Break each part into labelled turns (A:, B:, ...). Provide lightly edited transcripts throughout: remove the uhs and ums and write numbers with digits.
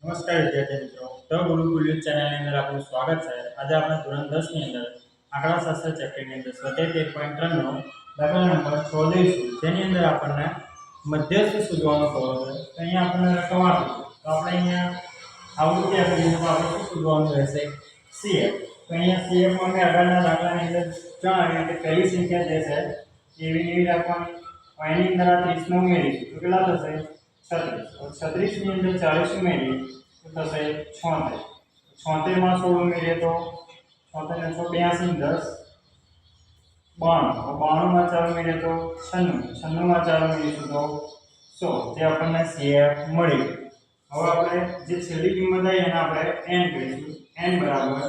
A: નમસ્કાર વિદ્યાર્થી મિત્રો, ધ ગુરુકુલ યુટ્યુબ ચેનલની અંદર આપનું સ્વાગત છે। આજે આપણે ધોરણ 10 ની અંદર આંકડાશાસ્ત્ર ચેપ્ટરની અંદર સ્વાધ્યાય 13.3 નો દાખલા નંબર 6 જોઈશું, જેની અંદર આપણને મધ્યસ્થ શોધવાનો કહો છે। તો અહીંયા આપણને રકમ આપી છે, તો આપણે અહીંયા આવૃત્તિ આપેલી છે, તો આપણે શું શોધવાનું રહેશે? CF। તો અહીંયા CF માં મેં આગળના દાખલાની અંદર જણાવ્યું કે પહેલી સંખ્યા જે છે એવી રાખવાની, એની અંદર આ 30 નો ઉમેરીશું તો કેટલા થશે? 36 ની અંદર 40 ઉમેરીએ તો થશે 76। 76 માં 16 ઉમેરીએ તો 76 ને 82 10 92, 92 માં 4 ઉમેરીએ તો 96, 96 માં 4 ઉમેરીશું તો 100, જે આપણને CF મળી। હવે આપણે જે છેલ્લી કિંમત આવી એને આપણે n કહીશું, n બરાબર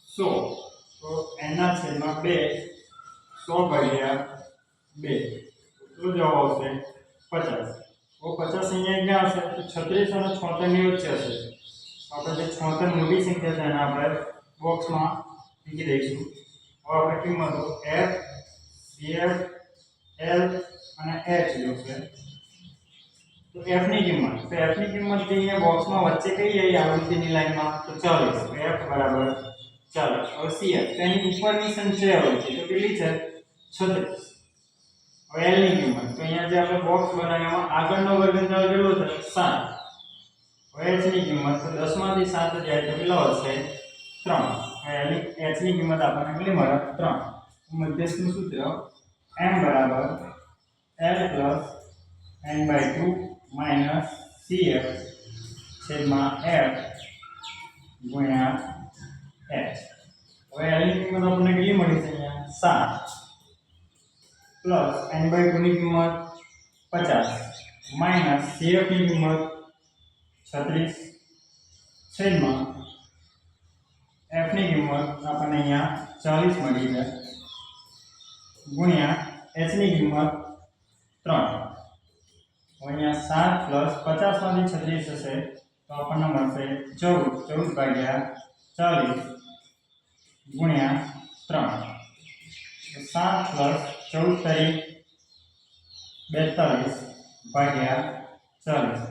A: 100। તો n ના છેદમાં 2 100 ભાગ્યા 2 તો જવાબ આવશે 50। तो 50 અહીંયા ક્યાં હશે? તો 36 અને 76 ની વચ્ચે હશે। આપણે જે 76 મોટી સંખ્યા છે એને આપણે બોક્સમાં મૂકી દઈશું। હવે આપણે કિંમતો f, cf, l અને h જોશે। તો f ની કિંમત જે અહીંયા બોક્સમાં વચ્ચે કઈ આવી આવૃત્તિની લાઈનમાં? તો 40। તો f બરાબર 40। હવે cf તો એની ઉપરની સંખ્યા હોય છે, તો કેટલી છે? 36। હવે l ની કિંમત તો અહીંયા જે આપણે બોક્સ બનાવ્યામાં આગળનો વર્ગમૂળ કેટલો છે? 7। હવે h ની કિંમત તો 10 માંથી 7 જાય તો કેટલો હશે? 3। હવે h ની કિંમત આપણને કેટલી મળે? 3। મધ્યસ્થનું સૂત્ર m બરાબર l + n/2 - cf છેદમાં f ગુણ્યા h। હવે l ની કિંમત આપણને કેટલી મળી છે? અહીંયા 7 પ્લસ n/2 ની કિંમત 50 માઈનસ cf ની કિંમત 36 છેદમાં f ની કિંમત આપણને અહીંયા 40 મળી છે ગુણ્યા h ની કિંમત 3। હવે અહીંયા 7 પ્લસ 50 માંથી 36 હશે તો આપણને મળશે 14 ભાગ્યા 40 ગુણ્યા 3। 7 પ્લસ 14 તારીખ 42 ભાગ્યા 40,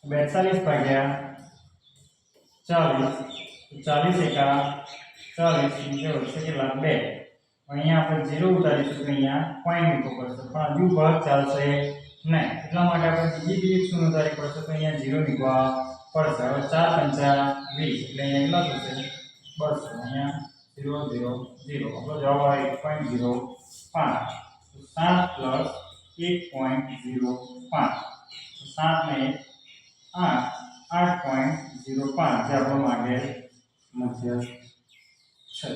A: 42 ભાગ્યા 40, 40 એકા 40 નીચે વધશે કેટલા? 2। અહીંયા આપણે 0 ઉતારીશું તો અહીંયા પોઈન્ટ મૂકવો પડશે, પણ હજુ ભાગ ચાલશે નહીં, એટલા માટે આપણે બીજી એક શૂન્ય ઉતારવી પડશે, તો અહીંયા 0 મૂકવા પડશે। હવે 4 × 5 = 20, એટલે અહીંયા કેટલા થશે? 200। અહીંયા 0 0 0, આપણો જવાબ આવે 1.05। તો 7 પ્લસ 1.05, 7 ને 8, 8.05 જે આપણો માંગેલ મધ્યસ્થ છે।